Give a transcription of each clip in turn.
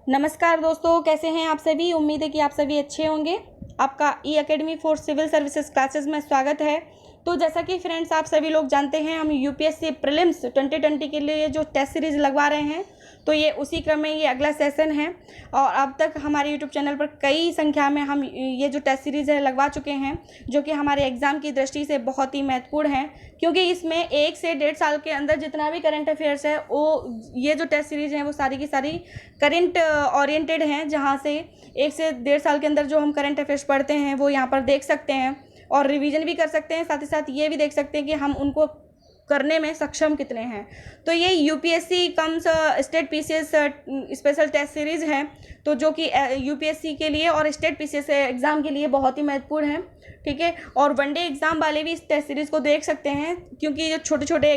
नमस्कार दोस्तों, कैसे हैं आप सभी। उम्मीद है कि आप सभी अच्छे होंगे। आपका E academy for civil services classes में स्वागत है। तो जैसा कि फ्रेंड्स आप सभी लोग जानते हैं, हम यूपीएससी प्रीलिम्स 2020 के लिए जो टेस्ट सीरीज़ लगवा रहे हैं, तो ये उसी क्रम में ये अगला सेशन है। और अब तक हमारे यूट्यूब चैनल पर कई संख्या में हम ये जो टेस्ट सीरीज़ है लगवा चुके हैं, जो कि हमारे एग्ज़ाम की दृष्टि से बहुत ही महत्वपूर्ण है, क्योंकि इसमें 1 से 1.5 साल के अंदर जितना भी करंट अफेयर्स है, वो ये जो टेस्ट सीरीज़ हैं वो सारी की सारी करंट ओरिएंटेड हैं, जहाँ से 1 से 1.5 साल के अंदर जो हम करंट अफेयर्स पढ़ते हैं वो यहाँ पर देख सकते हैं और रिवीजन भी कर सकते हैं। साथ ही साथ ये भी देख सकते हैं कि हम उनको करने में सक्षम कितने हैं। तो ये UPSC comes state PCS special test series है, तो जो कि यूपीएससी के लिए और स्टेट पीसीएस एग्ज़ाम के लिए बहुत ही महत्वपूर्ण है। ठीक है, और वनडे एग्ज़ाम वाले भी इस टेस्ट सीरीज़ को देख सकते हैं, क्योंकि जो छोटे छोटे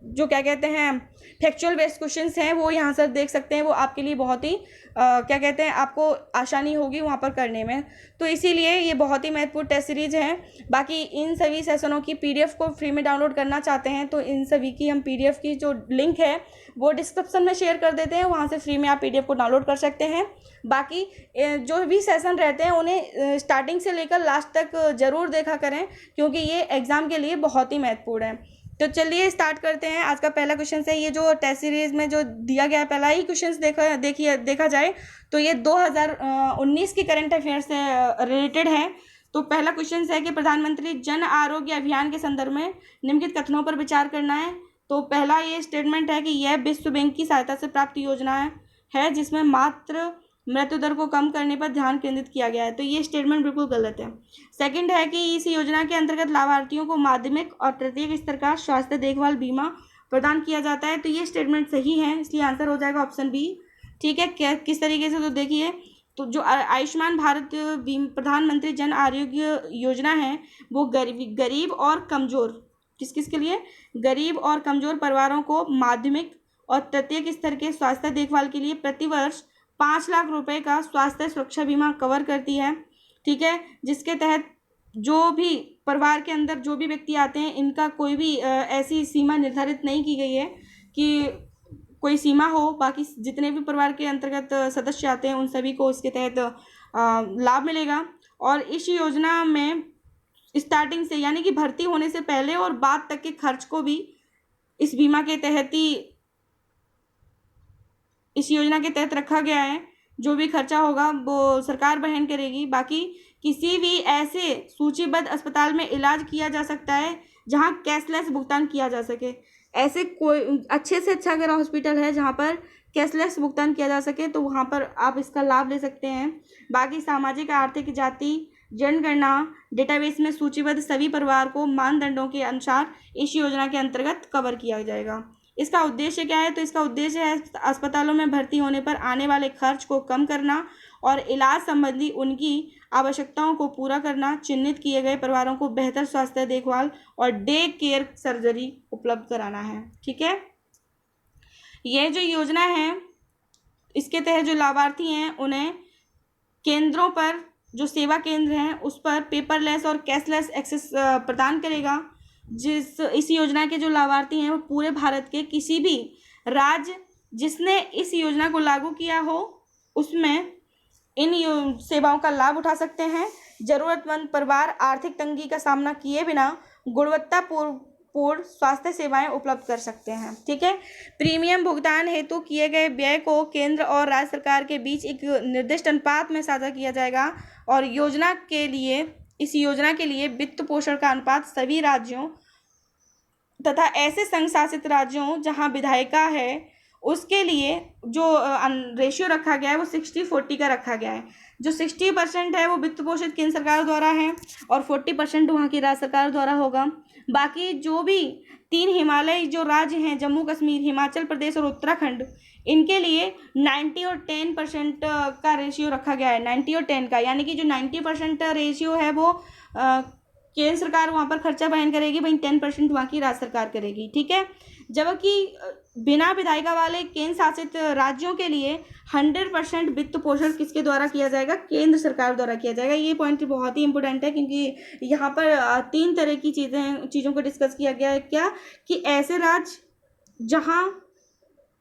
जो क्या कहते हैं फैक्चुअल बेस्ड क्वेश्चंस हैं वो यहाँ से देख सकते हैं। वो आपके लिए बहुत ही क्या कहते हैं आपको आसानी होगी वहाँ पर करने में। तो इसीलिए ये बहुत ही महत्वपूर्ण टेस्ट सीरीज़ है। बाकी इन सभी सेशनों की पीडीएफ को फ्री में डाउनलोड करना चाहते हैं तो इन सभी की हम पीडीएफ की जो लिंक है वो डिस्क्रिप्शन में शेयर कर देते हैं, वहाँ से फ्री में आप पीडीएफ को डाउनलोड कर सकते हैं। बाकी जो भी सेशन रहते हैं उन्हें स्टार्टिंग से लेकर लास्ट तक ज़रूर देखा करें, क्योंकि ये एग्ज़ाम के लिए बहुत ही महत्वपूर्ण है। तो चलिए स्टार्ट करते हैं। आज का पहला क्वेश्चन है, ये जो टेस्ट सीरीज में जो दिया गया है, पहला ही क्वेश्चन देखा जाए तो ये 2019 की करंट अफेयर से रिलेटेड है। तो पहला क्वेश्चन है कि प्रधानमंत्री जन आरोग्य अभियान के संदर्भ में निम्नलिखित कथनों पर विचार करना है। तो पहला ये स्टेटमेंट है कि यह विश्व बैंक की सहायता से प्राप्त योजना है जिसमें मात्र मृत्यु दर को कम करने पर ध्यान केंद्रित किया गया है। तो ये स्टेटमेंट बिल्कुल गलत है। सेकंड है कि इस योजना के अंतर्गत लाभार्थियों को माध्यमिक और तृतीयक स्तर का स्वास्थ्य देखभाल बीमा प्रदान किया जाता है। तो ये स्टेटमेंट सही है, इसलिए आंसर हो जाएगा ऑप्शन बी। ठीक है, किस तरीके से, तो देखिए, तो जो आयुष्मान भारत प्रधानमंत्री जन आरोग्य योजना है वो गरीब और कमज़ोर, किस किस के लिए, गरीब और कमज़ोर परिवारों को माध्यमिक और तृतीयक स्तर के स्वास्थ्य देखभाल के लिए प्रतिवर्ष 5 लाख रुपए का स्वास्थ्य सुरक्षा बीमा कवर करती है। ठीक है, जिसके तहत जो भी परिवार के अंदर जो भी व्यक्ति आते हैं, इनका कोई भी ऐसी सीमा निर्धारित नहीं की गई है कि कोई सीमा हो। बाकी जितने भी परिवार के अंतर्गत सदस्य आते हैं उन सभी को इसके तहत लाभ मिलेगा। और इस योजना में स्टार्टिंग से, यानी कि भर्ती होने से पहले और बाद तक के खर्च को भी इस बीमा के तहत ही, इस योजना के तहत रखा गया है। जो भी खर्चा होगा वो सरकार वहन करेगी। बाकी किसी भी ऐसे सूचीबद्ध अस्पताल में इलाज किया जा सकता है जहां कैशलेस भुगतान किया जा सके। ऐसे कोई अच्छे से अच्छा अगर हॉस्पिटल है जहां पर कैशलेस भुगतान किया जा सके तो वहां पर आप इसका लाभ ले सकते हैं। बाकी सामाजिक आर्थिक जाति जनगणना डेटाबेस में सूचीबद्ध सभी परिवार को मानदंडों के अनुसार इस योजना के अंतर्गत कवर किया जाएगा। इसका उद्देश्य क्या है, तो इसका उद्देश्य है अस्पतालों में भर्ती होने पर आने वाले खर्च को कम करना और इलाज संबंधी उनकी आवश्यकताओं को पूरा करना, चिन्हित किए गए परिवारों को बेहतर स्वास्थ्य देखभाल और डे केयर सर्जरी उपलब्ध कराना है। ठीक है, यह जो योजना है इसके तहत जो लाभार्थी हैं उन्हें केंद्रों पर, जो सेवा केंद्र हैं उस पर पेपरलेस और कैशलेस एक्सेस प्रदान करेगा। इस योजना के जो लाभार्थी हैं वो पूरे भारत के किसी भी राज्य जिसने इस योजना को लागू किया हो उसमें इन सेवाओं का लाभ उठा सकते हैं। ज़रूरतमंद परिवार आर्थिक तंगी का सामना किए बिना गुणवत्तापूर्ण स्वास्थ्य सेवाएं उपलब्ध कर सकते हैं। ठीक है, प्रीमियम भुगतान हेतु किए गए व्यय को केंद्र और राज्य सरकार के बीच एक निर्दिष्ट अनुपात में साझा किया जाएगा और इस योजना के लिए वित्त पोषण का अनुपात सभी राज्यों तथा ऐसे संघ शासित राज्यों जहां विधायिका है उसके लिए जो रेशियो रखा गया है वो 60-40 का रखा गया है। जो 60% है वो वित्त पोषित केंद्र सरकार द्वारा है और 40% वहाँ की राज्य सरकार द्वारा होगा। बाकी जो भी 3 हिमालय जो राज्य हैं, जम्मू कश्मीर, हिमाचल प्रदेश और उत्तराखंड, इनके लिए 90 और 10% का रेशियो रखा गया है। 90 और 10 का, यानी कि जो 90% रेशियो है वो केंद्र सरकार वहाँ पर खर्चा वहन करेगी, वहीं 10% वहाँ की राज्य सरकार करेगी। ठीक है, जबकि बिना विधायिका वाले केंद्र शासित राज्यों के लिए 100% वित्त पोषण किसके द्वारा किया जाएगा, केंद्र सरकार द्वारा किया जाएगा। ये पॉइंट बहुत ही इंपॉर्टेंट है, क्योंकि यहाँ पर 3 तरह की चीज़ों को डिस्कस किया गया है। क्या कि ऐसे राज्य जहाँ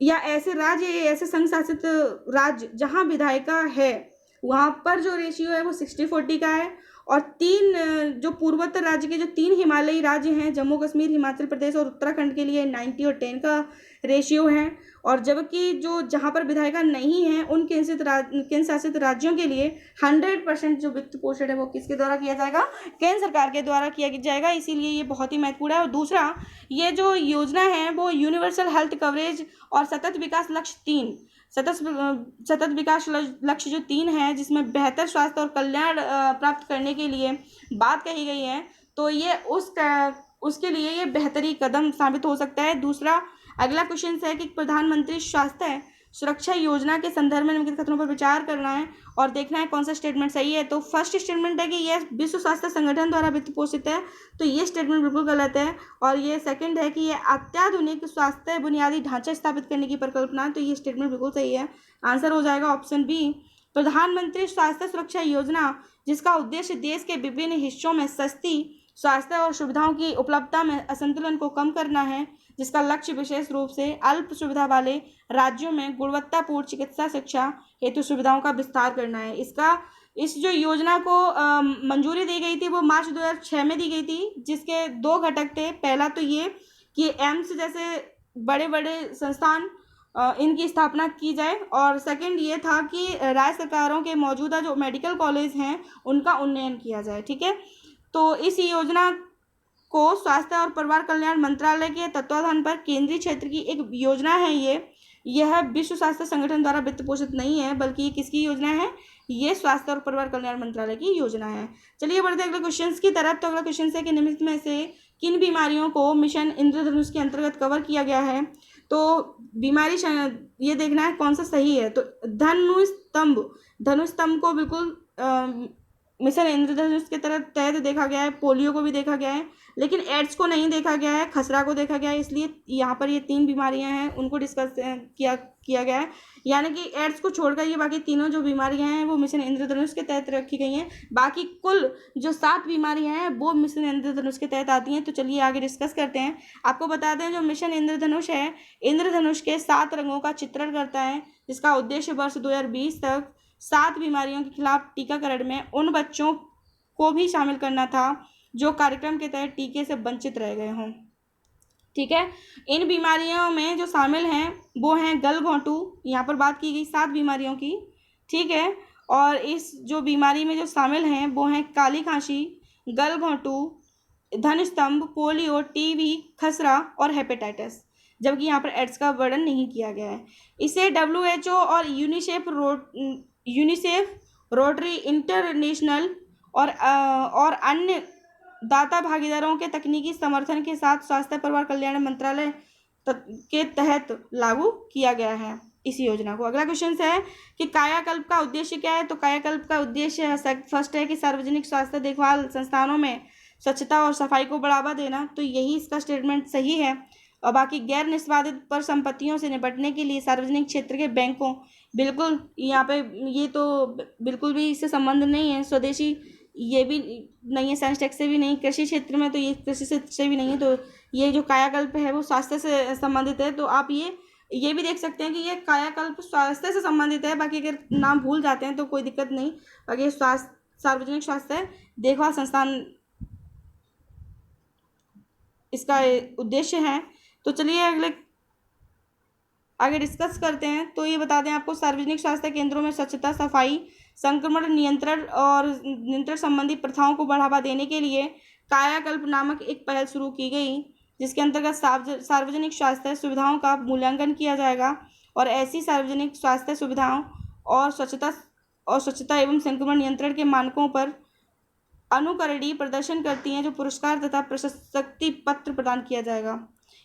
या ऐसे राज्य या ऐसे संघ शासित राज्य जहाँ विधायिका है, वहाँ पर जो रेशियो है वो 60-40 का है। और तीन जो पूर्वोत्तर राज्य के जो तीन हिमालयी राज्य हैं, जम्मू कश्मीर, हिमाचल प्रदेश और उत्तराखंड के लिए 90 और 10 का रेशियो है। और जबकि जो जहाँ पर विधायिका नहीं है उन केंद्र शासित राज्यों के लिए 100% जो वित्त पोषण है वो किसके द्वारा किया जाएगा, केंद्र सरकार के द्वारा किया जाएगा। इसीलिए ये बहुत ही महत्वपूर्ण है। और दूसरा, ये जो योजना है वो यूनिवर्सल हेल्थ कवरेज और सतत विकास लक्ष्य 3, सतत विकास लक्ष्य जो 3 है, जिसमें बेहतर स्वास्थ्य और कल्याण प्राप्त करने के लिए बात कही गई है, तो ये उसके लिए ये बेहतरी कदम साबित हो सकता है। दूसरा, अगला क्वेश्चन है कि प्रधानमंत्री स्वास्थ्य सुरक्षा योजना के संदर्भ में निम्नलिखित कथनों पर विचार करना है और देखना है कौन सा स्टेटमेंट सही है। तो फर्स्ट स्टेटमेंट है कि यह विश्व स्वास्थ्य संगठन द्वारा वित्त पोषित है, तो ये स्टेटमेंट बिल्कुल गलत है। और ये सेकंड है कि यह अत्याधुनिक स्वास्थ्य बुनियादी ढांचा स्थापित करने की परिकल्पना है, तो ये स्टेटमेंट बिल्कुल सही है। आंसर हो जाएगा ऑप्शन बी, प्रधानमंत्री स्वास्थ्य सुरक्षा योजना, जिसका उद्देश्य देश के विभिन्न हिस्सों में सस्ती स्वास्थ्य और सुविधाओं की उपलब्धता में असंतुलन को कम करना है, जिसका लक्ष्य विशेष रूप से अल्प सुविधा वाले राज्यों में गुणवत्तापूर्ण चिकित्सा शिक्षा हेतु सुविधाओं का विस्तार करना है। इस जो योजना को मंजूरी दी गई थी वो मार्च 2006 में दी गई थी, जिसके 2 घटक थे। पहला तो ये कि एम्स जैसे बड़े बड़े संस्थान इनकी स्थापना की जाए, और सेकंड ये था कि राज्य सरकारों के मौजूदा जो मेडिकल कॉलेज हैं उनका उन्नयन किया जाए। ठीक है, तो इस योजना को स्वास्थ्य और परिवार कल्याण मंत्रालय के तत्वाधान पर केंद्रीय क्षेत्र की एक योजना है। यह विश्व स्वास्थ्य संगठन द्वारा वित्त पोषित नहीं है, बल्कि ये किसकी योजना है, ये स्वास्थ्य और परिवार कल्याण मंत्रालय की योजना है। चलिए बढ़ते अगले क्वेश्चन की तरफ। तो अगला क्वेश्चन है कि निम्नलिखित में से किन बीमारियों को मिशन इंद्रधनुष के अंतर्गत कवर किया गया है। तो बीमारी ये देखना है कौन सा सही है। तो धनुष स्तंभ को बिल्कुल मिशन इंद्रधनुष के तहत देखा गया है। पोलियो को भी देखा गया है, लेकिन एड्स को नहीं देखा गया है, खसरा को देखा गया है। इसलिए यहाँ पर ये 3 बीमारियाँ हैं उनको डिस्कस किया गया है, यानी कि एड्स को छोड़कर ये बाकी तीनों जो बीमारियाँ हैं वो मिशन इंद्रधनुष के तहत रखी गई हैं। बाकी कुल जो 7 बीमारियाँ हैं वो मिशन इंद्रधनुष के तहत आती हैं। तो चलिए आगे डिस्कस करते हैं। आपको बता दें, जो मिशन इंद्रधनुष है, इंद्रधनुष के 7 रंगों का चित्रण करता है, जिसका उद्देश्य वर्ष 2020 तक 7 बीमारियों के खिलाफ टीकाकरण में उन बच्चों को भी शामिल करना था जो कार्यक्रम के तहत टीके से वंचित रह गए हों। ठीक है, इन बीमारियों में जो शामिल हैं वो हैं गलघोंटू, यहाँ पर बात की गई 7 बीमारियों की। ठीक है, और इस जो बीमारी में जो शामिल हैं वो हैं काली खांसी, गलघोंटू, धनुस्तंभ, पोलियो, टीबी, खसरा और हेपेटाइटिस, जबकि यहाँ पर एड्स का वर्णन नहीं किया गया है। इसे WHO और यूनिसेफ, रोटरी इंटरनेशनल और अन्य दाता भागीदारों के तकनीकी समर्थन के साथ स्वास्थ्य परिवार कल्याण मंत्रालय के तहत लागू किया गया है इस योजना को। अगला क्वेश्चन है कि कायाकल्प का उद्देश्य क्या है। तो कायाकल्प का उद्देश्य फर्स्ट है कि सार्वजनिक स्वास्थ्य देखभाल संस्थानों में स्वच्छता और सफाई को बढ़ावा देना, तो यही इसका स्टेटमेंट सही है। और बाकी गैर निष्पादित परिसंपत्तियों से निपटने के लिए सार्वजनिक क्षेत्र के बैंकों, बिल्कुल यहाँ पे ये तो बिल्कुल भी इससे संबंध नहीं है। स्वदेशी ये भी नहीं है, साइंस टेक से भी नहीं, कृषि क्षेत्र में तो ये कृषि से भी नहीं है। तो ये जो कायाकल्प है वो स्वास्थ्य से संबंधित है। तो आप ये भी देख सकते हैं कि ये कायाकल्प स्वास्थ्य से संबंधित है। बाकी अगर नाम भूल जाते हैं तो कोई दिक्कत नहीं। बाकी सार्वजनिक स्वास्थ्य देखभाल संस्थान इसका उद्देश्य है। तो चलिए आगे डिस्कस करते हैं। तो ये बता दें आपको, सार्वजनिक स्वास्थ्य केंद्रों में स्वच्छता, सफाई, संक्रमण नियंत्रण और नियंत्रण संबंधी प्रथाओं को बढ़ावा देने के लिए कायाकल्प नामक एक पहल शुरू की गई, जिसके अंतर्गत सार्वजनिक स्वास्थ्य सुविधाओं का मूल्यांकन किया जाएगा और ऐसी सार्वजनिक स्वास्थ्य सुविधाओं और स्वच्छता एवं संक्रमण नियंत्रण के मानकों पर अनुकरणीय प्रदर्शन करती हैं जो पुरस्कार तथा प्रशस्ति पत्र प्रदान किया जाएगा।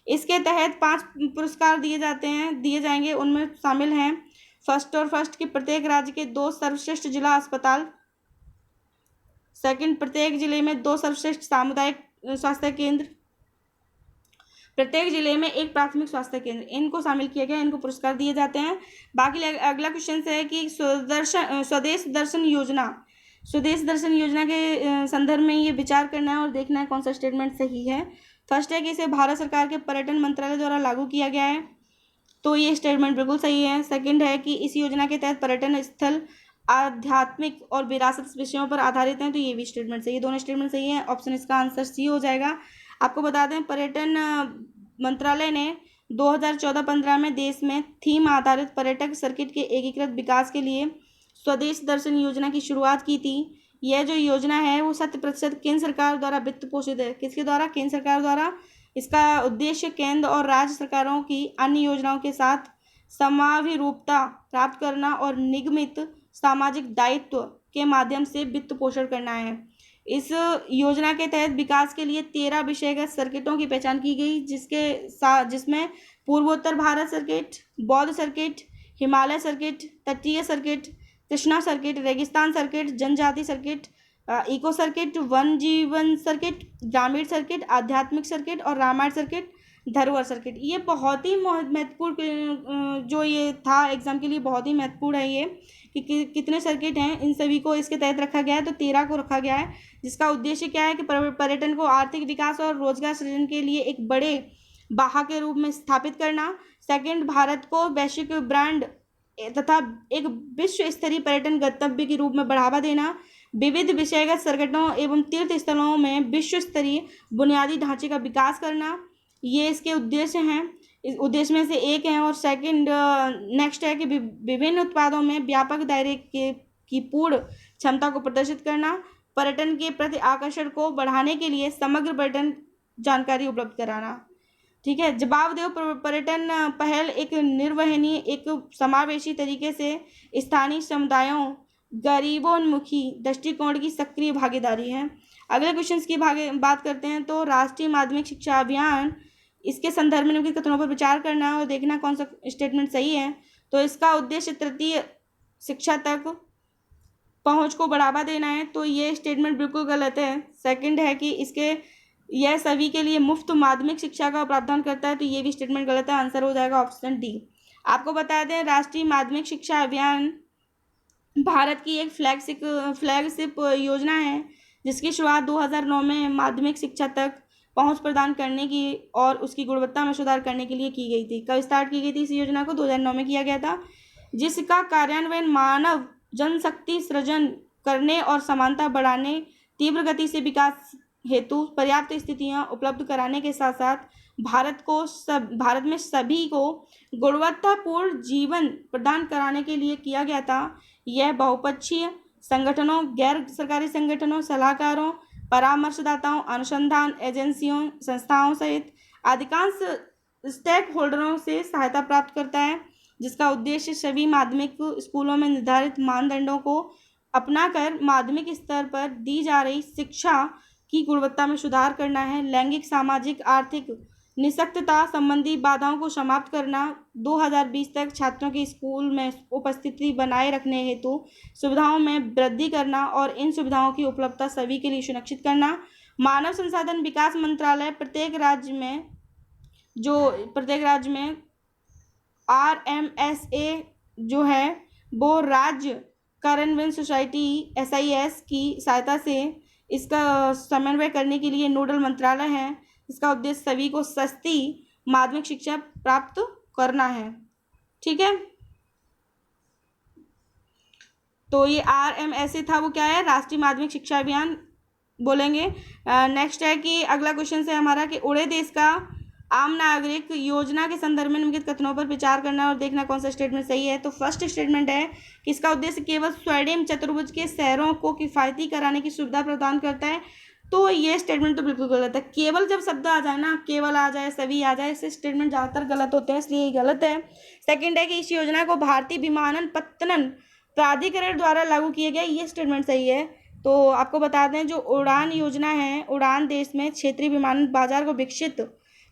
इसके तहत 5 पुरस्कार दिए जाएंगे। उनमें शामिल हैं फर्स्ट की प्रत्येक राज्य के 2 सर्वश्रेष्ठ जिला अस्पताल, सेकंड प्रत्येक जिले में 2 सर्वश्रेष्ठ सामुदायिक स्वास्थ्य केंद्र, प्रत्येक जिले में 1 प्राथमिक स्वास्थ्य केंद्र, इनको शामिल किया गया, इनको पुरस्कार दिए जाते हैं। बाकी अगला क्वेश्चन है कि स्वदेश दर्शन योजना के संदर्भ में ये विचार करना है और देखना है कौन सा स्टेटमेंट सही है। फर्स्ट है कि इसे भारत सरकार के पर्यटन मंत्रालय द्वारा लागू किया गया है। तो ये स्टेटमेंट बिल्कुल सही है। सेकंड है कि इस योजना के तहत पर्यटन स्थल आध्यात्मिक और विरासत विषयों पर आधारित हैं, तो ये भी स्टेटमेंट सही है। दोनों स्टेटमेंट सही है। ऑप्शन इसका आंसर सी हो जाएगा। आपको बता दें, पर्यटन मंत्रालय ने 2014-15 में देश में थीम आधारित पर्यटक सर्किट के एकीकृत विकास के लिए स्वदेश दर्शन योजना की शुरुआत की थी। यह जो योजना है वो 100% केंद्र सरकार द्वारा वित्त पोषित है। किसके द्वारा? केंद्र सरकार द्वारा। इसका उद्देश्य केंद्र और राज्य सरकारों की अन्य योजनाओं के साथ समाभिरूपता प्राप्त करना और निगमित सामाजिक दायित्व के माध्यम से वित्त पोषण करना है। इस योजना के तहत विकास के लिए 13 विषयगत सर्किटों की पहचान की गई, जिसमें पूर्वोत्तर भारत सर्किट, बौद्ध सर्किट, हिमालय सर्किट, तटीय सर्किट, कृष्णा सर्किट, रेगिस्तान सर्किट, जनजाति सर्किट, इको सर्किट, वन जीवन सर्किट, ग्रामीण सर्किट, आध्यात्मिक सर्किट और रामायण सर्किट, धरोहर सर्किट। ये बहुत ही महत्वपूर्ण जो ये था एग्जाम के लिए, बहुत ही महत्वपूर्ण है ये कि कितने सर्किट हैं, इन सभी को इसके तहत रखा गया है। तो 13 को रखा गया है, जिसका उद्देश्य क्या है कि पर्यटन को आर्थिक विकास और रोजगार सृजन के लिए एक बड़े वाहक के रूप में स्थापित करना। सेकंड, भारत को वैश्विक ब्रांड तथा एक विश्व स्तरीय पर्यटन गंतव्य के रूप में बढ़ावा देना। विविध विषयगत सर्किटों एवं तीर्थ स्थलों में विश्व स्तरीय बुनियादी ढांचे का विकास करना, ये इसके उद्देश्य हैं। इस उद्देश्य में से एक है। और सेकंड नेक्स्ट है कि विभिन्न उत्पादों में व्यापक दायरे की पूर्ण क्षमता को प्रदर्शित करना। पर्यटन के प्रति आकर्षण को बढ़ाने के लिए समग्र पर्यटन जानकारी उपलब्ध कराना। ठीक है। जवाबदेह पर्यटन पहल एक निर्वहनीय, एक समावेशी तरीके से स्थानीय समुदायों, गरीबोन्मुखी दृष्टिकोण की सक्रिय भागीदारी है। अगले क्वेश्चन की बात करते हैं। तो राष्ट्रीय माध्यमिक शिक्षा अभियान, इसके संदर्भ में निम्नलिखित कथनों पर विचार करना और देखना कौन सा स्टेटमेंट सही है। तो इसका उद्देश्य तृतीय शिक्षा तक पहुंच को बढ़ावा देना है, तो ये स्टेटमेंट बिल्कुल गलत है। सेकंड है कि यह सभी के लिए मुफ्त माध्यमिक शिक्षा का प्रावधान करता है, तो ये भी स्टेटमेंट गलत है। आंसर हो जाएगा ऑप्शन डी। आपको बता दें, राष्ट्रीय माध्यमिक शिक्षा अभियान भारत की एक फ्लैगशिप योजना है, जिसकी शुरुआत 2009 में माध्यमिक शिक्षा तक पहुंच प्रदान करने की और उसकी गुणवत्ता में सुधार करने के लिए की गई थी। कब स्टार्ट की गई थी? इस योजना को 2009 में किया गया था, जिसका कार्यान्वयन मानव जनशक्ति सृजन करने और समानता बढ़ाने, तीव्र गति से विकास हेतु पर्याप्त स्थितियां उपलब्ध कराने के साथ साथ भारत में सभी को गुणवत्तापूर्ण जीवन प्रदान कराने के लिए किया गया था। यह बहुपक्षीय संगठनों, गैर सरकारी संगठनों, सलाहकारों, परामर्शदाताओं, अनुसंधान एजेंसियों, संस्थाओं सहित अधिकांश स्टेक होल्डरों से सहायता प्राप्त करता है, जिसका उद्देश्य सभी माध्यमिक स्कूलों में निर्धारित मानदंडों को अपनाकर माध्यमिक स्तर पर दी जा रही शिक्षा की गुणवत्ता में सुधार करना है। लैंगिक, सामाजिक, आर्थिक निःशक्तता संबंधी बाधाओं को समाप्त करना। 2020 तक छात्रों की स्कूल में उपस्थिति बनाए रखने हेतु सुविधाओं में वृद्धि करना और इन सुविधाओं की उपलब्धता सभी के लिए सुनिश्चित करना। मानव संसाधन विकास मंत्रालय प्रत्येक राज्य में RMSA जो है वो राज्य कार्यान्वयन सोसाइटी SIS की सहायता से इसका समन्वय करने के लिए नोडल मंत्रालय है। इसका उद्देश्य सभी को सस्ती माध्यमिक शिक्षा प्राप्त करना है। ठीक है, तो ये RMSA था, वो क्या है? राष्ट्रीय माध्यमिक शिक्षा अभियान बोलेंगे। नेक्स्ट है कि अगला क्वेश्चन है हमारा कि उड़े देश का आम नागरिक योजना के संदर्भ में निम्नलिखित कथनों पर विचार करना और देखना कौन सा स्टेटमेंट सही है। तो फर्स्ट स्टेटमेंट है कि इसका उद्देश्य केवल स्वर्णिम चतुर्भुज के शहरों को किफायती कराने की सुविधा प्रदान करता है, तो ये स्टेटमेंट तो बिल्कुल गलत है। केवल जब शब्द आ जाए ना, केवल आ जाए, सभी आ जाए, ऐसे स्टेटमेंट ज़्यादातर गलत होते हैं, इसलिए ये गलत है। सेकेंड है कि इस योजना को भारतीय विमानन प्राधिकरण द्वारा लागू किया गया, ये स्टेटमेंट सही है। तो आपको बता दें, जो उड़ान योजना है, उड़ान देश में क्षेत्रीय विमानन बाजार को विकसित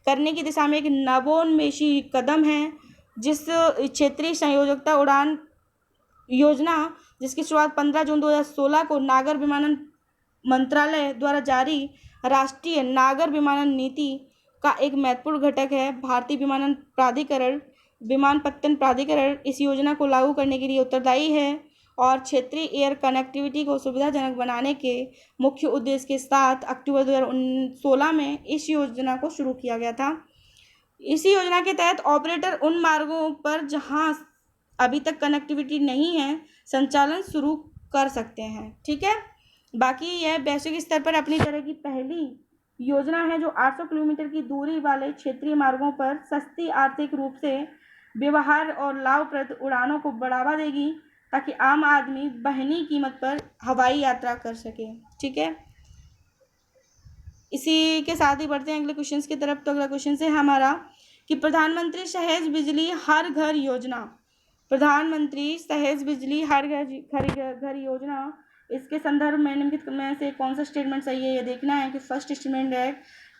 करने की दिशा में एक नवोन्मेषी कदम है। जिस क्षेत्रीय संयोजकता उड़ान योजना, जिसकी शुरुआत 15 जून 2016 को नागर विमानन मंत्रालय द्वारा जारी राष्ट्रीय नागर विमानन नीति का एक महत्वपूर्ण घटक है। भारतीय विमानपत्तन प्राधिकरण इस योजना को लागू करने के लिए उत्तरदायी है और क्षेत्रीय एयर कनेक्टिविटी को सुविधाजनक बनाने के मुख्य उद्देश्य के साथ अक्टूबर 2016 में इस योजना को शुरू किया गया था। इसी योजना के तहत ऑपरेटर उन मार्गों पर जहां अभी तक कनेक्टिविटी नहीं है संचालन शुरू कर सकते हैं। ठीक है, बाकी यह वैश्विक स्तर पर अपनी तरह की पहली योजना है जो 800 किलोमीटर की दूरी वाले क्षेत्रीय मार्गों पर सस्ती, आर्थिक रूप से व्यवहार और लाभप्रद उड़ानों को बढ़ावा देगी ताकि आम आदमी बहनी कीमत पर हवाई यात्रा कर सके। ठीक है, इसी के साथ ही बढ़ते हैं अगले क्वेश्चन की तरफ। तो अगला क्वेश्चन है हमारा कि प्रधानमंत्री सहज बिजली हर घर योजना, प्रधानमंत्री सहज बिजली हर घर योजना, इसके संदर्भ में निम्नलिखित में से कौन सा स्टेटमेंट सही है ये देखना है। कि फर्स्ट स्टेटमेंट है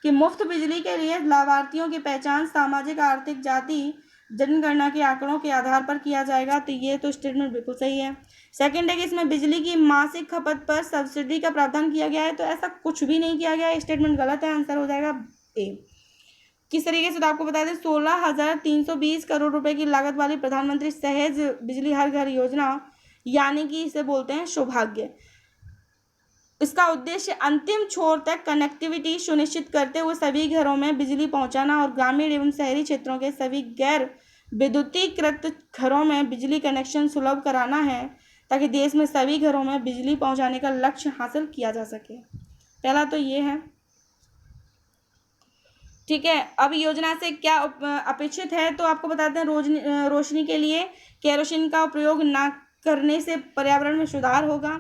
कि मुफ्त बिजली के लिए लाभार्थियों की पहचान सामाजिक, आर्थिक, जाति, जनगणना के आंकड़ों के आधार पर किया जाएगा। तो ये तो स्टेटमेंट बिल्कुल सही है। सेकंड है कि इसमें बिजली की मासिक खपत पर सब्सिडी का प्रावधान किया गया है। तो ऐसा कुछ भी नहीं किया गया है, स्टेटमेंट गलत है, आंसर हो जाएगा ए। किस तरीके से, तो आपको बता दें 16,320 करोड़ रुपए की लागत वाली प्रधानमंत्री सहज बिजली हर घर योजना, यानी कि इसे बोलते हैं सौभाग्य। इसका उद्देश्य अंतिम छोर तक कनेक्टिविटी सुनिश्चित करते हुए सभी घरों में बिजली पहुंचाना और ग्रामीण एवं शहरी क्षेत्रों के सभी गैर विद्युतीकृत घरों में बिजली कनेक्शन सुलभ कराना है ताकि देश में सभी घरों में बिजली पहुंचाने का लक्ष्य हासिल किया जा सके। पहला तो ये है। ठीक है, अब योजना से क्या अपेक्षित है, तो आपको बताते हैं रोशनी के लिए केरोसिन का प्रयोग न करने से पर्यावरण में सुधार होगा,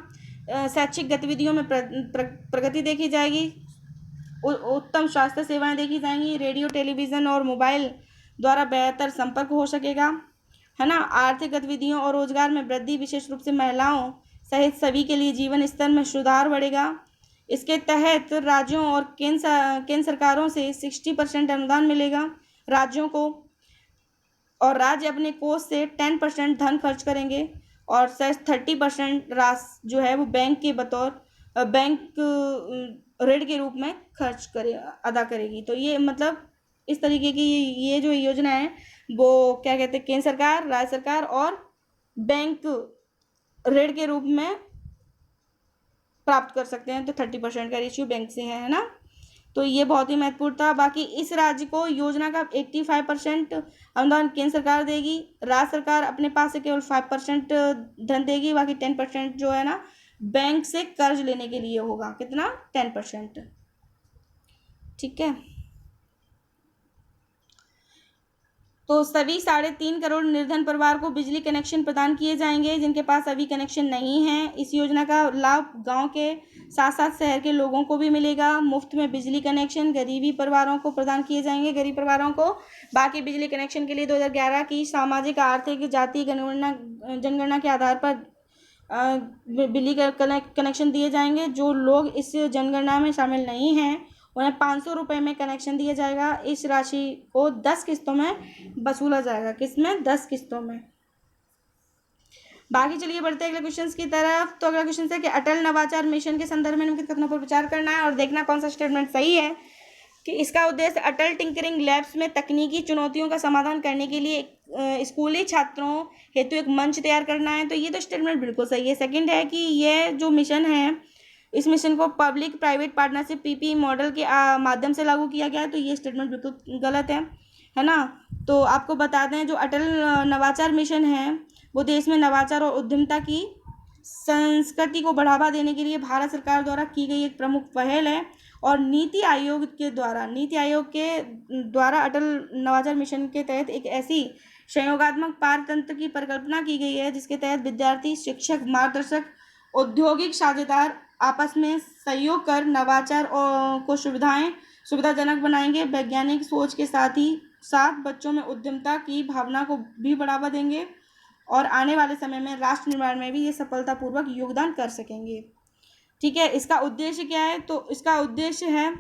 शैक्षिक गतिविधियों में प्रगति देखी जाएगी, उत्तम स्वास्थ्य सेवाएं देखी जाएंगी, रेडियो, टेलीविज़न और मोबाइल द्वारा बेहतर संपर्क हो सकेगा, है ना, आर्थिक गतिविधियों और रोजगार में वृद्धि, विशेष रूप से महिलाओं सहित सभी के लिए जीवन स्तर में सुधार बढ़ेगा। इसके तहत राज्यों और केंद्र सरकारों से 60% अनुदान मिलेगा राज्यों को, और राज्य अपने कोष से 10% धन खर्च करेंगे और 30% राशि जो है वो बैंक के बतौर बैंक ऋण के रूप में अदा करेगी। तो ये मतलब इस तरीके की ये जो योजना है वो क्या कहते हैं, केंद्र सरकार, राज्य सरकार और बैंक ऋण के रूप में प्राप्त कर सकते हैं। तो 30% का रेशियो बैंक से है ना। तो ये बहुत ही महत्वपूर्ण था। बाकी इस राज्य को योजना का 85% अनुदान केंद्र सरकार देगी, राज्य सरकार अपने पास से केवल 5% धन देगी, बाकी 10% जो है ना बैंक से कर्ज लेने के लिए होगा। कितना? 10%। ठीक है, तो सभी 3.5 करोड़ निर्धन परिवार को बिजली कनेक्शन प्रदान किए जाएंगे जिनके पास अभी कनेक्शन नहीं है। इस योजना का लाभ गांव के साथ साथ शहर के लोगों को भी मिलेगा। मुफ्त में बिजली कनेक्शन गरीबी परिवारों को प्रदान किए जाएंगे, गरीब परिवारों को। बाकी बिजली कनेक्शन के लिए 2011 की सामाजिक, आर्थिक, जाति जनगणना के आधार पर बिजली कनेक्शन दिए जाएंगे। जो लोग इस जनगणना में शामिल नहीं हैं उन्हें 500 रुपये में कनेक्शन दिया जाएगा। इस राशि को 10 किस्तों में वसूला जाएगा। किसमें? 10 किस्तों में। बाकी चलिए बढ़ते हैं अगले क्वेश्चन की तरफ। तो अगला क्वेश्चन है कि अटल नवाचार मिशन के संदर्भ में निम्नलिखित कथनों पर विचार करना है और देखना कौन सा स्टेटमेंट सही है। कि इसका उद्देश्य अटल टिंकरिंग लैब्स में तकनीकी चुनौतियों का समाधान करने के लिए स्कूली छात्रों हेतु एक मंच तैयार करना है। तो ये तो स्टेटमेंट बिल्कुल सही है। सेकंड है कि यह जो मिशन है इस मिशन को public private partnership PP model के माध्यम से लागू किया गया है। तो ये स्टेटमेंट बिल्कुल गलत है ना। तो आपको बता दें जो अटल नवाचार मिशन है वो देश में नवाचार और उद्यमिता की संस्कृति को बढ़ावा देने के लिए भारत सरकार द्वारा की गई एक प्रमुख पहल है और नीति आयोग के द्वारा अटल नवाचार मिशन के तहत एक ऐसी संयोगात्मक पारतंत्र की परिकल्पना की गई है जिसके तहत विद्यार्थी, शिक्षक, मार्गदर्शक, औद्योगिक साझेदार आपस में सहयोग कर नवाचार को सुविधाजनक बनाएंगे। वैज्ञानिक सोच के साथ ही साथ बच्चों में उद्यमिता की भावना को भी बढ़ावा देंगे और आने वाले समय में राष्ट्र निर्माण में भी ये सफलतापूर्वक योगदान कर सकेंगे। ठीक है, इसका उद्देश्य क्या है? तो इसका उद्देश्य है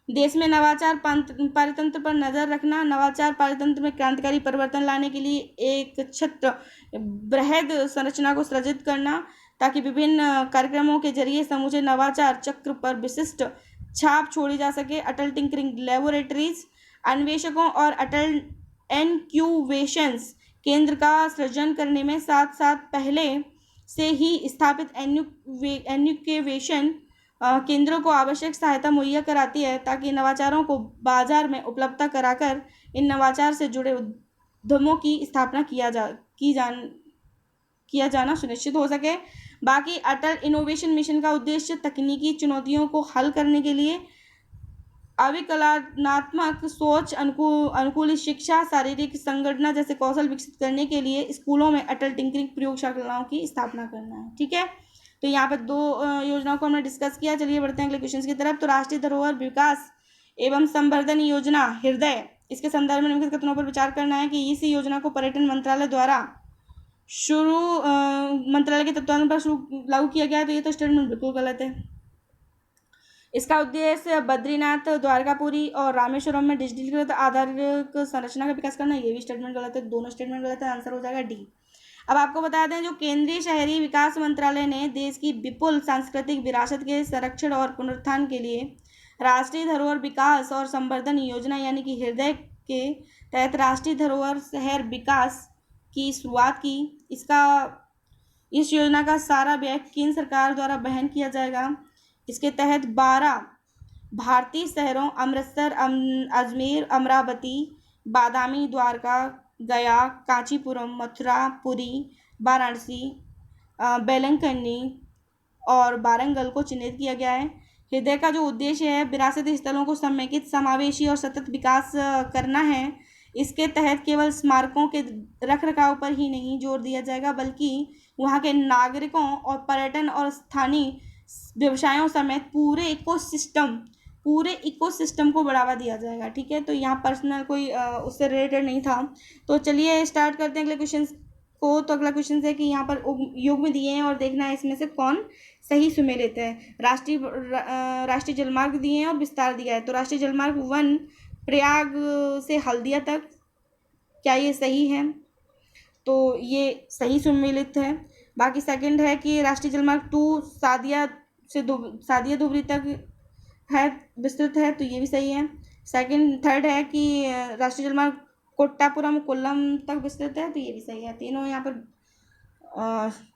देश में नवाचार पारितंत्र पर नजर रखना, नवाचार पारितंत्र में क्रांतिकारी परिवर्तन लाने के लिए एक छत्र बृहद संरचना को सृजित करना ताकि विभिन्न कार्यक्रमों के जरिए समूचे नवाचार चक्र पर विशिष्ट छाप छोड़ी जा सके। अटल टिंकरिंग लेबोरेटरीज, अन्वेषकों और अटल इनक्यूबेशंस केंद्र का सृजन करने में साथ साथ पहले से ही स्थापित इनक्यूबेशन केंद्रों को आवश्यक सहायता मुहैया कराती है ताकि नवाचारों को बाजार में उपलब्धता कराकर इन नवाचार से जुड़े उद्यमों की स्थापना किया जाना सुनिश्चित हो सके। बाकी अटल इनोवेशन मिशन का उद्देश्य तकनीकी चुनौतियों को हल करने के लिए अविकलनात्मक सोच, अनुकूल शिक्षा, शारीरिक संगठन जैसे कौशल विकसित करने के लिए स्कूलों में अटल टिंकरिंग प्रयोगशालाओं की स्थापना करना है। ठीक है, तो यहाँ पर दो योजनाओं को हमने डिस्कस किया। चलिए बढ़ते हैं अगले क्वेश्चन की तरफ। तो राष्ट्रीय धरोहर विकास एवं संवर्धन योजना हृदय, इसके संदर्भ में निम्नलिखित कथनों पर विचार करना है कि इस योजना को पर्यटन मंत्रालय द्वारा मंत्रालय के तत्वावधान पर शुरू लागू किया गया है। तो ये तो स्टेटमेंट बिल्कुल गलत है। इसका उद्देश्य बद्रीनाथ, द्वारकापुरी और रामेश्वरम में डिजिटलीकृत आधारित संरचना का विकास करना, ये भी स्टेटमेंट गलत है। दोनों स्टेटमेंट गलत है, आंसर हो जाएगा डी। अब आपको बता दें, जो केंद्रीय शहरी विकास मंत्रालय ने देश की विपुल सांस्कृतिक विरासत के संरक्षण और पुनरुत्थान के लिए राष्ट्रीय धरोहर विकास और संवर्धन योजना यानी कि हृदय के तहत राष्ट्रीय धरोहर शहर विकास की शुरुआत की। इस योजना का सारा व्यय केंद्र सरकार द्वारा वहन किया जाएगा। इसके तहत 12 भारतीय शहरों अमृतसर, अजमेर, अमरावती, बादामी, द्वारका, गया, कांचीपुरम, मथुरा, पुरी, वाराणसी, बेलंकन्नी और वारंगल को चिन्हित किया गया है। हृदय का जो उद्देश्य है विरासती स्थलों को समेकित, समावेशी और सतत विकास करना है। इसके तहत केवल स्मारकों के रखरखाव पर ही नहीं जोर दिया जाएगा, बल्कि वहाँ के नागरिकों और पर्यटन और स्थानीय व्यवसायों समेत पूरे इकोसिस्टम को बढ़ावा दिया जाएगा। ठीक है, तो यहाँ पर्सनल कोई उससे रिलेटेड नहीं था। तो चलिए स्टार्ट करते हैं अगले क्वेश्चन को। तो अगला क्वेश्चन है कि यहाँ पर योग में दिए हैं और देखना है इसमें से कौन सही सुमेलित है। राष्ट्रीय जलमार्ग दिए हैं और विस्तार दिया है। तो राष्ट्रीय जलमार्ग 1 प्रयाग से हल्दिया तक, क्या ये सही है? तो ये सही सुमेलित है। बाकी सेकंड है कि राष्ट्रीय जलमार्ग 2 सादिया धुबरी तक है, विस्तृत है, तो ये भी सही है। थर्ड है कि राष्ट्रीय जलमार्ग कोट्टापुरम कोल्लम तक विस्तृत है, तो ये भी सही है। तीनों यहाँ पर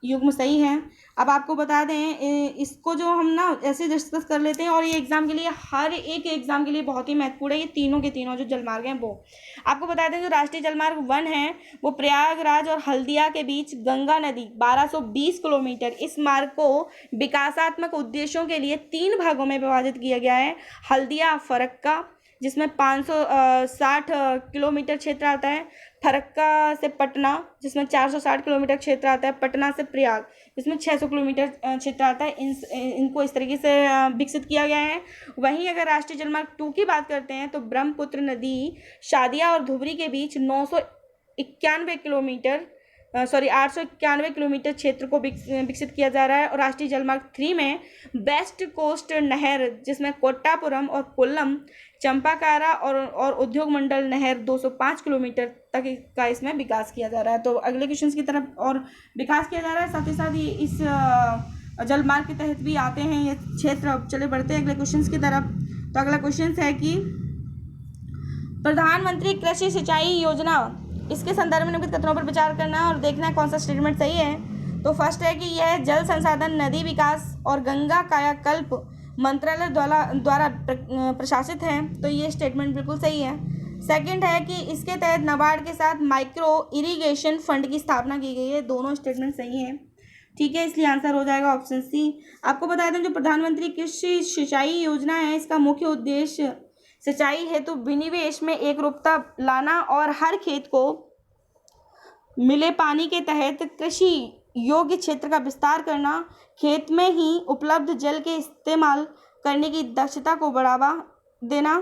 युग्म सही है। अब आपको बता दें, इसको जो हम ना ऐसे डिस्कस कर लेते हैं और ये एग्जाम के लिए, हर एक एग्जाम के लिए बहुत ही महत्वपूर्ण है। ये तीनों के तीनों जो जलमार्ग हैं वो आपको बता दें। जो राष्ट्रीय जलमार्ग 1 है वो प्रयागराज और हल्दिया के बीच गंगा नदी 1220 किलोमीटर। इस मार्ग को विकासात्मक उद्देश्यों के लिए 3 भागों में विभाजित किया गया है। हल्दिया फरक्का जिसमें 560 किलोमीटर क्षेत्र आता है, फरक्का से पटना जिसमें 460 किलोमीटर क्षेत्र आता है, पटना से प्रयाग जिसमें 600 किलोमीटर क्षेत्र आता है। इनको इस तरीके से विकसित किया गया है। वहीं अगर राष्ट्रीय जलमार्ग 2 की बात करते हैं तो ब्रह्मपुत्र नदी शादिया और धुबरी के बीच 891 किलोमीटर क्षेत्र को विकसित किया जा रहा है। और राष्ट्रीय जलमार्ग 3 में वेस्ट कोस्ट नहर जिसमें कोट्टापुरम और कोल्लम, चंपाकारा और उद्योग मंडल नहर 205 किलोमीटर तक का इसमें विकास किया जा रहा है। तो अगले क्वेश्चन की तरफ और विकास किया जा रहा है, साथ ही साथ ये इस जलमार्ग के तहत भी आते हैं ये क्षेत्र। अब चले बढ़ते हैं अगले क्वेश्चन की तरफ। तो अगला क्वेश्चन है कि प्रधानमंत्री कृषि सिंचाई योजना, इसके संदर्भ में निम्नलिखित कथनों पर विचार करना है और देखना है कौन सा स्टेटमेंट सही है। तो फर्स्ट है कि यह जल संसाधन, नदी विकास और गंगा कायाकल्प मंत्रालय द्वारा प्रशासित है, तो ये स्टेटमेंट बिल्कुल सही है। सेकंड है कि इसके तहत नाबार्ड के साथ माइक्रो इरिगेशन फंड की स्थापना की गई है, दोनों स्टेटमेंट सही हैं। ठीक है, इसलिए आंसर हो जाएगा ऑप्शन सी। आपको बता दें जो प्रधानमंत्री कृषि सिंचाई योजना है इसका मुख्य उद्देश्य सिंचाई हेतु विनिवेश में एकरूपता लाना और हर खेत को मिले पानी के तहत कृषि योग्य क्षेत्र का विस्तार करना, खेत में ही उपलब्ध जल के इस्तेमाल करने की दक्षता को बढ़ावा देना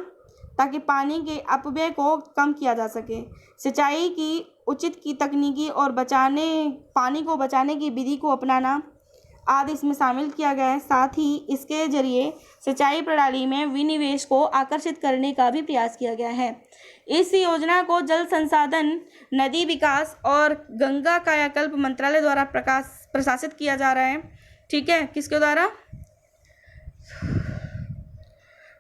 ताकि पानी के अपव्यय को कम किया जा सके, सिंचाई की उचित की तकनीकी और पानी को बचाने की विधि को अपनाना आदि इसमें शामिल किया गया है। साथ ही इसके जरिए सिंचाई प्रणाली में विनिवेश को आकर्षित करने का भी प्रयास किया गया है। इस योजना को जल संसाधन, नदी विकास और गंगा कायाकल्प मंत्रालय द्वारा प्रशासित किया जा रहा है। ठीक है, किसके द्वारा?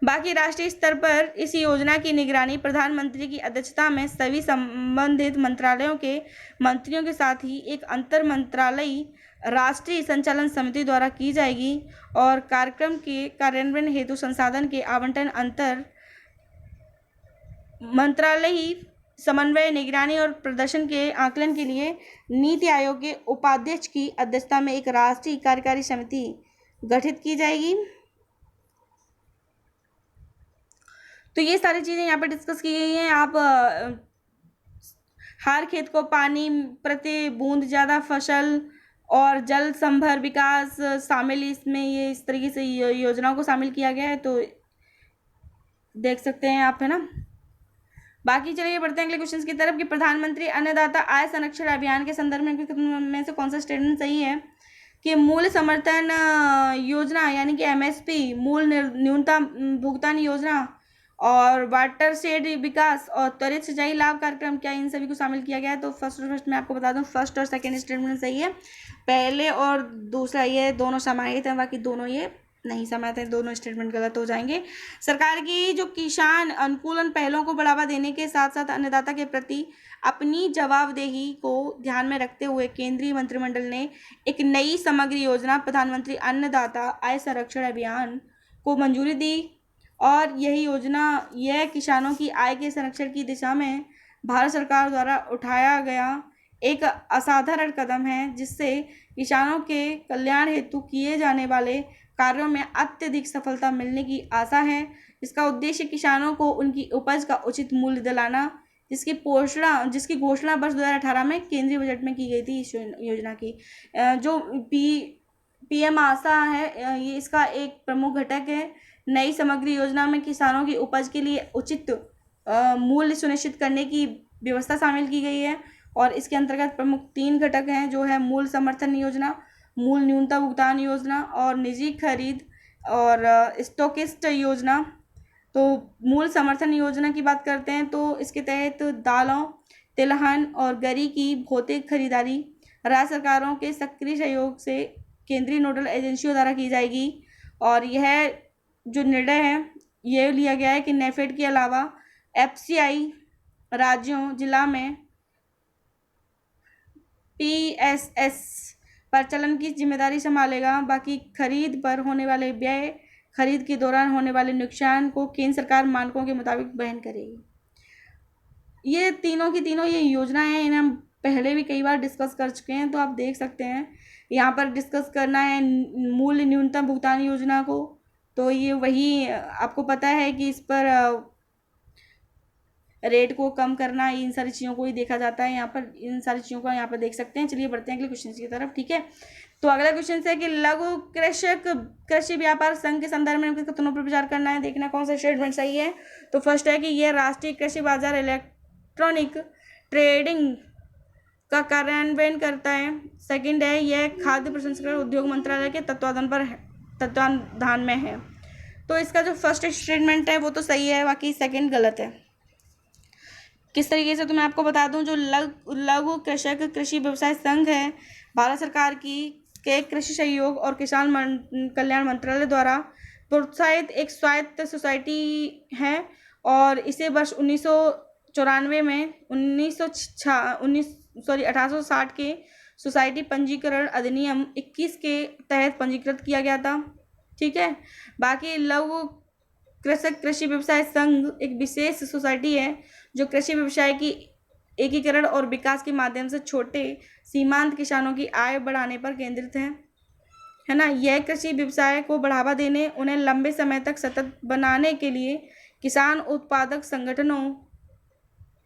बाकी राष्ट्रीय स्तर पर इस योजना की निगरानी प्रधानमंत्री की अध्यक्षता में सभी संबंधित मंत्रालयों के मंत्रियों के साथ ही एक अंतर मंत्रालयी राष्ट्रीय संचालन समिति द्वारा की जाएगी और कार्यक्रम के कार्यान्वयन हेतु संसाधन के आवंटन अंतर मंत्रालयी समन्वय, निगरानी और प्रदर्शन के आकलन के लिए नीति आयोग के उपाध्यक्ष की अध्यक्षता में एक राष्ट्रीय कार्यकारी समिति गठित की जाएगी। तो ये सारी चीज़ें यहाँ पे डिस्कस की गई हैं। आप हर खेत को पानी, प्रति बूंद ज़्यादा फसल और जल संभर विकास शामिल, इसमें ये इस तरीके से योजनाओं को शामिल किया गया है, तो देख सकते हैं आप, है ना। बाकी चलिए बढ़ते हैं अगले क्वेश्चन की तरफ कि प्रधानमंत्री अन्नदाता आय संरक्षण अभियान के संदर्भ में से कौन सा स्टेटमेंट सही है कि मूल्य समर्थन योजना यानी कि एमएसपी, मूल न्यूनतम भुगतान योजना और वाटर शेड विकास और त्वरित सिंचाई लाभ कार्यक्रम, क्या इन सभी को शामिल किया गया है? तो फर्स्ट मैं आपको बता दूं, फर्स्ट और सेकंड स्टेटमेंट सही है। पहले और दूसरा ये दोनों समाहित हैं, बाकी दोनों ये नहीं समाहित हैं, दोनों स्टेटमेंट गलत हो जाएंगे। सरकार की जो किसान अनुकूलन पहलों को बढ़ावा देने के साथ साथ अन्नदाता के प्रति अपनी जवाबदेही को ध्यान में रखते हुए केंद्रीय मंत्रिमंडल ने एक नई समग्र योजना प्रधानमंत्री अन्नदाता आय संरक्षण अभियान को मंजूरी दी और यही योजना यह किसानों की आय के संरक्षण की दिशा में भारत सरकार द्वारा उठाया गया एक असाधारण कदम है, जिससे किसानों के कल्याण हेतु किए जाने वाले कार्यों में अत्यधिक सफलता मिलने की आशा है। इसका उद्देश्य किसानों को उनकी उपज का उचित मूल्य दिलाना, जिसकी घोषणा वर्ष 2018 में केंद्रीय बजट में की गई थी। इस योजना की जो पीएम आशा है, ये इसका एक प्रमुख घटक है। नई समग्र योजना में किसानों की उपज के लिए उचित मूल्य सुनिश्चित करने की व्यवस्था शामिल की गई है और इसके अंतर्गत प्रमुख 3 घटक हैं, जो है मूल समर्थन योजना, मूल न्यूनतम भुगतान योजना और निजी खरीद और स्टॉकिस्ट योजना। तो मूल समर्थन योजना की बात करते हैं तो इसके तहत दालों, तिलहन और गरी की भौतिक खरीदारी राज्य सरकारों के सक्रिय सहयोग से केंद्रीय नोडल एजेंसियों द्वारा की जाएगी और यह जो निर्णय है ये लिया गया है कि नेफेड के अलावा एफसीआई राज्यों जिला में पीएसएस परिचालन की जिम्मेदारी संभालेगा। बाकी खरीद पर होने वाले व्यय, खरीद के दौरान होने वाले नुकसान को केंद्र सरकार मानकों के मुताबिक वहन करेगी। ये तीनों की तीनों ये योजनाएं हैं, इन्हें हम पहले भी कई बार डिस्कस कर चुके हैं, तो आप देख सकते हैं यहाँ पर डिस्कस करना है मूल न्यूनतम भुगतान योजना को। तो ये वही आपको पता है कि इस पर रेट को कम करना, इन सारी चीज़ों को ही देखा जाता है। यहाँ पर इन सारी चीज़ों को यहाँ पर देख सकते हैं। चलिए बढ़ते हैं अगले क्वेश्चन की तरफ, ठीक है। तो अगला क्वेश्चन है कि लघु कृषक कृषि व्यापार संघ के संदर्भ में कितनों पर विचार करना है, देखना कौन सा स्टेटमेंट सही है। तो फर्स्ट है कि यह राष्ट्रीय कृषि बाजार इलेक्ट्रॉनिक ट्रेडिंग का कार्यान्वयन करता है। सेकंड है यह खाद्य प्रसंस्करण उद्योग मंत्रालय के तत्वाधान में है। तो इसका जो फर्स्ट स्टेटमेंट है वो तो सही है, बाकी सेकंड गलत है। किस तरीके से तो मैं आपको बता दूं, जो लघु कृषक कृषि व्यवसाय संघ है भारत सरकार की के कृषि सहयोग और किसान कल्याण मंत्रालय द्वारा प्रोत्साहित एक स्वायत्त सोसाइटी है और इसे वर्ष 1994 में 1860 के सोसाइटी पंजीकरण अधिनियम 21 के तहत पंजीकृत किया गया था, ठीक है। बाकी लघु कृषक कृषि व्यवसाय संघ एक विशेष सोसाइटी है जो कृषि व्यवसाय की एकीकरण और विकास के माध्यम से छोटे सीमांत किसानों की आय बढ़ाने पर केंद्रित है ना। यह कृषि व्यवसाय को बढ़ावा देने, उन्हें लंबे समय तक सतत बनाने के लिए किसान उत्पादक संगठनों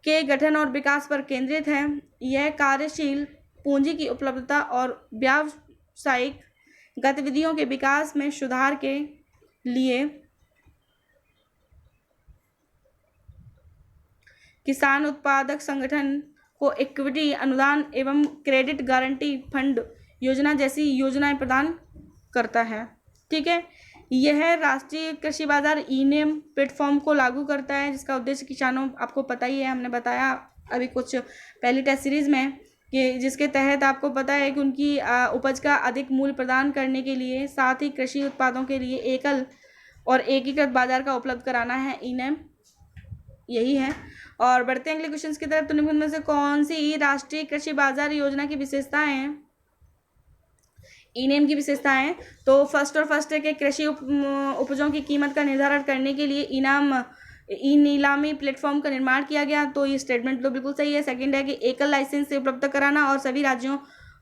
के गठन और विकास पर केंद्रित है। यह कार्यशील पूंजी की उपलब्धता और व्यावसायिक गतिविधियों के विकास में सुधार के लिए किसान उत्पादक संगठन को इक्विटी अनुदान एवं क्रेडिट गारंटी फंड योजना जैसी योजनाएं प्रदान करता है, ठीक है। यह राष्ट्रीय कृषि बाजार ई-नेम प्लेटफॉर्म को लागू करता है, जिसका उद्देश्य किसानों, आपको पता ही है, हमने बताया अभी कुछ पहली टेस्ट सीरीज में कि जिसके तहत आपको पता है कि उनकी उपज का अधिक मूल्य प्रदान करने के लिए, साथ ही कृषि उत्पादों के लिए एकल और एकीकृत बाजार का उपलब्ध कराना है ई नैम, यही है। और बढ़ते हैं अगले क्वेश्चन की तरफ। तो निम्न में से कौन सी राष्ट्रीय कृषि बाजार योजना की विशेषताएं हैं, ई नेम की विशेषताएं? तो फर्स्ट है कि कृषि उपजों की कीमत का निर्धारण करने के लिए ई नीलामी प्लेटफॉर्म का निर्माण किया गया, तो ये स्टेटमेंट तो बिल्कुल सही है। सेकंड है कि एकल लाइसेंस से उपलब्ध कराना और सभी राज्यों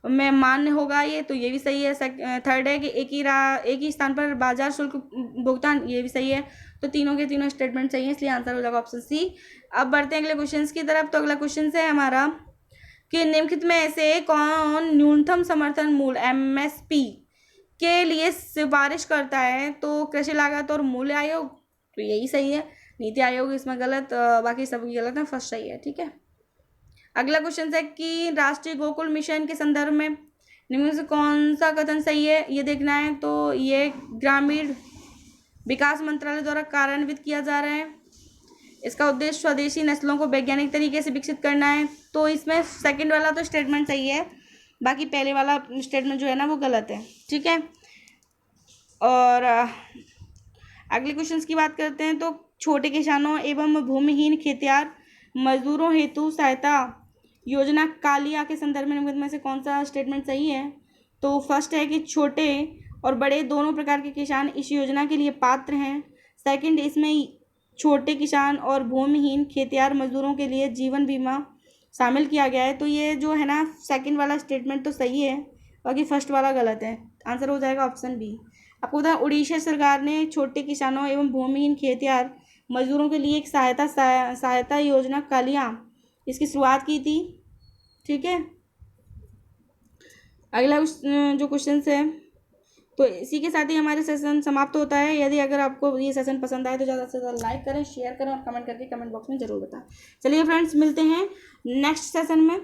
में मान्य होगा ये, तो ये भी सही है। थर्ड है कि एक ही स्थान पर बाजार शुल्क भुगतान, ये भी सही है। तो तीनों के तीनों स्टेटमेंट सही है, इसलिए आंसर हो जाएगा ऑप्शन सी। अब बढ़ते हैं अगले क्वेश्चन की तरफ। तो अगला क्वेश्चन है हमारा कि निम्नलिखित में से कौन न्यूनतम समर्थन मूल्य एमएसपी के लिए सिफारिश करता है? तो कृषि लागत और मूल्य आयोग, तो यही सही है। नीति आयोग इसमें गलत, बाकी सभी गलत है, फर्स्ट सही है। ठीक है। अगला क्वेश्चन है कि राष्ट्रीय गोकुल मिशन के संदर्भ में निम्न में से कौन सा कथन सही है, ये देखना है। तो ये ग्रामीण विकास मंत्रालय द्वारा कार्यान्वित किया जा रहा है। इसका उद्देश्य स्वदेशी नस्लों को वैज्ञानिक तरीके से विकसित करना है, तो इसमें सेकंड वाला तो स्टेटमेंट सही है, बाकी पहले वाला स्टेटमेंट जो है ना वो गलत है। ठीक है। और अगले क्वेश्चन की बात करते हैं। तो छोटे किसानों एवं भूमिहीन खेतिहर मजदूरों हेतु सहायता योजना कालिया के संदर्भ में निम्नलिखित में से कौन सा स्टेटमेंट सही है? तो फर्स्ट है कि छोटे और बड़े दोनों प्रकार के किसान इस योजना के लिए पात्र हैं। सेकंड, इसमें छोटे किसान और भूमिहीन खेतिहर मजदूरों के लिए जीवन बीमा शामिल किया गया है, तो ये जो है ना सेकंड वाला स्टेटमेंट तो सही है, बाकी फर्स्ट वाला गलत है। आंसर हो जाएगा ऑप्शन बी। आपको बता, उड़ीसा सरकार ने छोटे किसानों एवं भूमिहीन खेतिहर मजदूरों के लिए एक सहायता योजना कालिया, इसकी शुरुआत की थी। ठीक है। अगला जो क्वेश्चन है, तो इसी के साथ ही हमारे सेशन समाप्त होता है। यदि अगर आपको ये सेशन पसंद आए तो ज़्यादा से ज़्यादा लाइक करें, शेयर करें और कमेंट करके कमेंट बॉक्स में ज़रूर बताएं। चलिए फ्रेंड्स, मिलते हैं नेक्स्ट सेशन में।